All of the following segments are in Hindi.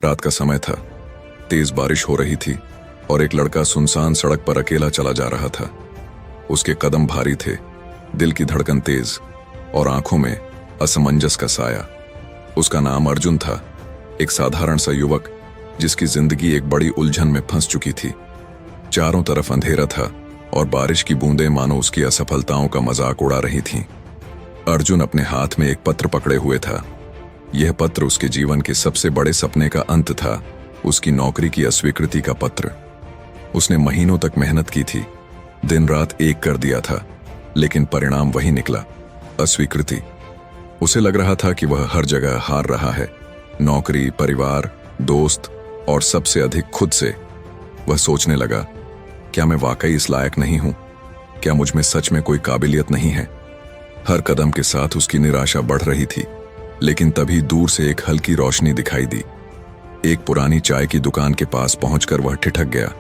रात का समय था। तेज बारिश हो रही थी और एक लड़का सुनसान सड़क पर अकेला चला जा रहा था। उसके कदम भारी थे, दिल की धड़कन तेज और आंखों में असमंजस का साया। उसका नाम अर्जुन था, एक साधारण सा युवक जिसकी जिंदगी एक बड़ी उलझन में फंस चुकी थी। चारों तरफ अंधेरा था और बारिश की बूंदें मानो उसकी असफलताओं का मजाक उड़ा रही थीं। अर्जुन अपने हाथ में एक पत्र पकड़े हुए था। यह पत्र उसके जीवन के सबसे बड़े सपने का अंत था, उसकी नौकरी की अस्वीकृति का पत्र। उसने महीनों तक मेहनत की थी, दिन रात एक कर दिया था, लेकिन परिणाम वही निकला, अस्वीकृति। उसे लग रहा था कि वह हर जगह हार रहा है, नौकरी, परिवार, दोस्त और सबसे अधिक खुद से। वह सोचने लगा, क्या मैं वाकई इस लायक नहीं हूं? क्या मुझ में सच में कोई काबिलियत नहीं है? हर कदम के साथ उसकी निराशा बढ़ रही थी, लेकिन तभी दूर से एक हल्की रोशनी दिखाई दी। एक पुरानी चाय की दुकान के पास पहुंचकर वह ठिठक गया।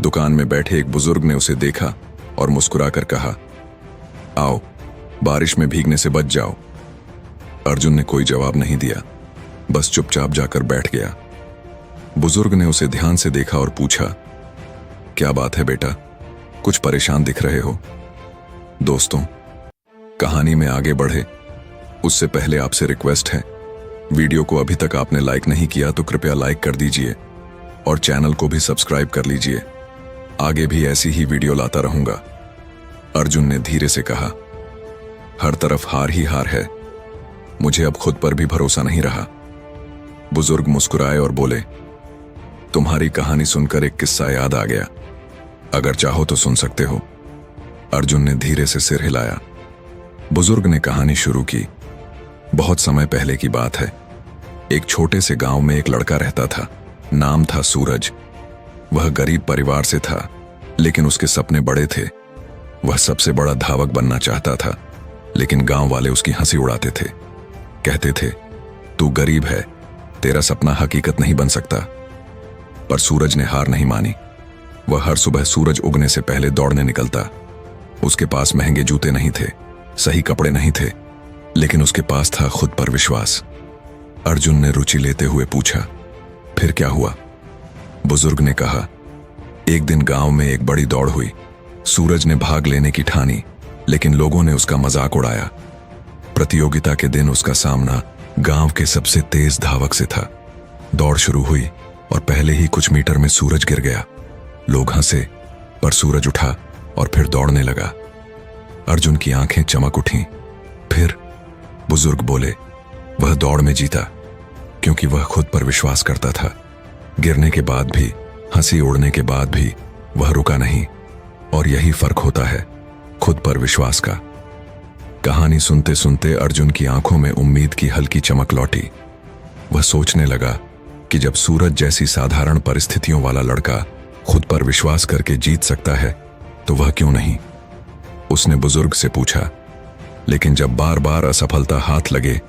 दुकान में बैठे एक बुजुर्ग ने उसे देखा और मुस्कुराकर कहा, आओ, बारिश में भीगने से बच जाओ। अर्जुन ने कोई जवाब नहीं दिया, बस चुपचाप जाकर बैठ गया। बुजुर्ग ने उसे ध्यान से देखा और पूछा, क्या बात है बेटा, कुछ परेशान दिख रहे हो? दोस्तों, कहानी में आगे बढ़े उससे पहले आपसे रिक्वेस्ट है, वीडियो को अभी तक आपने लाइक नहीं किया तो कृपया लाइक कर दीजिए और चैनल को भी सब्सक्राइब कर लीजिए। आगे भी ऐसी ही वीडियो लाता रहूंगा। अर्जुन ने धीरे से कहा, हर तरफ हार ही हार है, मुझे अब खुद पर भी भरोसा नहीं रहा। बुजुर्ग मुस्कुराए और बोले, तुम्हारी कहानी सुनकर एक किस्सा याद आ गया, अगर चाहो तो सुन सकते हो। अर्जुन ने धीरे से सिर हिलाया। बुजुर्ग ने कहानी शुरू की। बहुत समय पहले की बात है। एक छोटे से गांव में एक लड़का रहता था, नाम था सूरज। वह गरीब परिवार से था, लेकिन उसके सपने बड़े थे। वह सबसे बड़ा धावक बनना चाहता था, लेकिन गांव वाले उसकी हंसी उड़ाते थे। कहते थे, तू गरीब है, तेरा सपना हकीकत नहीं बन सकता। पर सूरज ने हार नहीं मानी। वह हर सुबह सूरज उगने से पहले दौड़ने निकलता। उसके पास महंगे जूते नहीं थे, सही कपड़े नहीं थे, लेकिन उसके पास था खुद पर विश्वास। अर्जुन ने रुचि लेते हुए पूछा, फिर क्या हुआ? बुजुर्ग ने कहा, एक दिन गांव में एक बड़ी दौड़ हुई। सूरज ने भाग लेने की ठानी, लेकिन लोगों ने उसका मजाक उड़ाया। प्रतियोगिता के दिन उसका सामना गांव के सबसे तेज धावक से था। दौड़ शुरू हुई और पहले ही कुछ मीटर में सूरज गिर गया। लोग हंसे, पर सूरज उठा और फिर दौड़ने लगा। अर्जुन की आंखें चमक उठीं। फिर बुजुर्ग बोले, वह दौड़ में जीता, क्योंकि वह खुद पर विश्वास करता था। गिरने के बाद भी, हंसी उड़ने के बाद भी वह रुका नहीं। और यही फर्क होता है, खुद पर विश्वास का। कहानी सुनते सुनते अर्जुन की आंखों में उम्मीद की हल्की चमक लौटी। वह सोचने लगा कि जब सूरज जैसी साधारण परिस्थितियों वाला लड़का खुद पर विश्वास करके जीत सकता है, तो वह क्यों नहीं? उसने बुजुर्ग से पूछा, लेकिन जब बार बार असफलता हाथ लगे,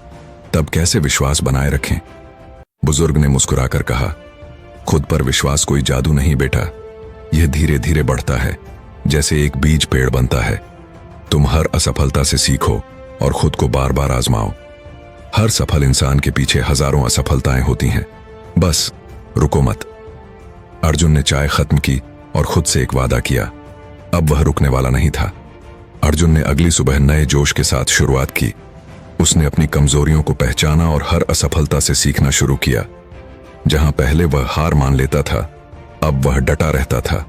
तब कैसे विश्वास बनाए रखें? बुजुर्ग ने मुस्कुराकर कहा, खुद पर विश्वास कोई जादू नहीं बेटा, यह धीरे धीरे बढ़ता है, जैसे एक बीज पेड़ बनता है। तुम हर असफलता से सीखो और खुद को बार बार आजमाओ। हर सफल इंसान के पीछे हजारों असफलताएं होती हैं, बस रुको मत। अर्जुन ने चाय खत्म की और खुद से एक वादा किया, अब वह रुकने वाला नहीं था। अर्जुन ने अगली सुबह नए जोश के साथ शुरुआत की। उसने अपनी कमजोरियों को पहचाना और हर असफलता से सीखना शुरू किया। जहां पहले वह हार मान लेता था, अब वह डटा रहता था।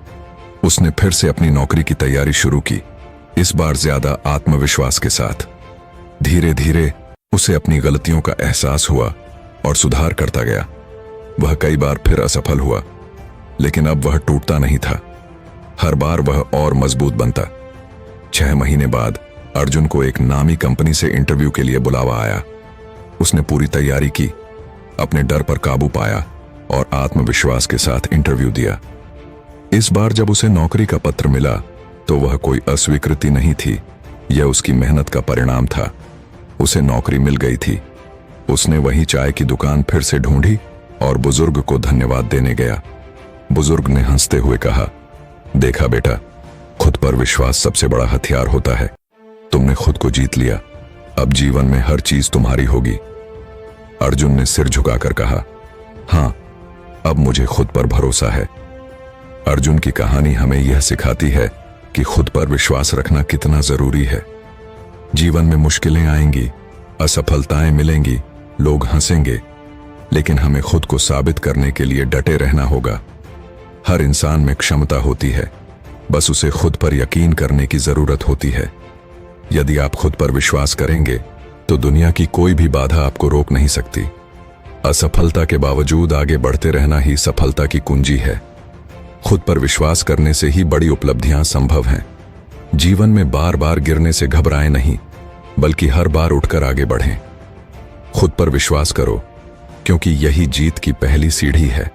उसने फिर से अपनी नौकरी की तैयारी शुरू की, इस बार ज्यादा आत्मविश्वास के साथ। धीरे धीरे उसे अपनी गलतियों का एहसास हुआ और सुधार करता गया। वह कई बार फिर असफल हुआ, लेकिन अब वह टूटता नहीं था। हर बार वह और मजबूत बनता। 6 महीने बाद अर्जुन को एक नामी कंपनी से इंटरव्यू के लिए बुलावा आया। उसने पूरी तैयारी की, अपने डर पर काबू पाया और आत्मविश्वास के साथ इंटरव्यू दिया। इस बार जब उसे नौकरी का पत्र मिला, तो वह कोई अस्वीकृति नहीं थी, यह उसकी मेहनत का परिणाम था। उसे नौकरी मिल गई थी। उसने वही चाय की दुकान फिर से ढूंढी और बुजुर्ग को धन्यवाद देने गया। बुजुर्ग ने हंसते हुए कहा, देखा बेटा, खुद पर विश्वास सबसे बड़ा हथियार होता है। तुमने खुद को जीत लिया, अब जीवन में हर चीज तुम्हारी होगी। अर्जुन ने सिर झुकाकर कहा, हाँ, अब मुझे खुद पर भरोसा है। अर्जुन की कहानी हमें यह सिखाती है कि खुद पर विश्वास रखना कितना जरूरी है। जीवन में मुश्किलें आएंगी, असफलताएं मिलेंगी, लोग हंसेंगे, लेकिन हमें खुद को साबित करने के लिए डटे रहना होगा। हर इंसान में क्षमता होती है, बस उसे खुद पर यकीन करने की जरूरत होती है। यदि आप खुद पर विश्वास करेंगे तो दुनिया की कोई भी बाधा आपको रोक नहीं सकती। असफलता के बावजूद आगे बढ़ते रहना ही सफलता की कुंजी है। खुद पर विश्वास करने से ही बड़ी उपलब्धियां संभव हैं। जीवन में बार बार गिरने से घबराएं नहीं, बल्कि हर बार उठकर आगे बढ़ें। खुद पर विश्वास करो, क्योंकि यही जीत की पहली सीढ़ी है।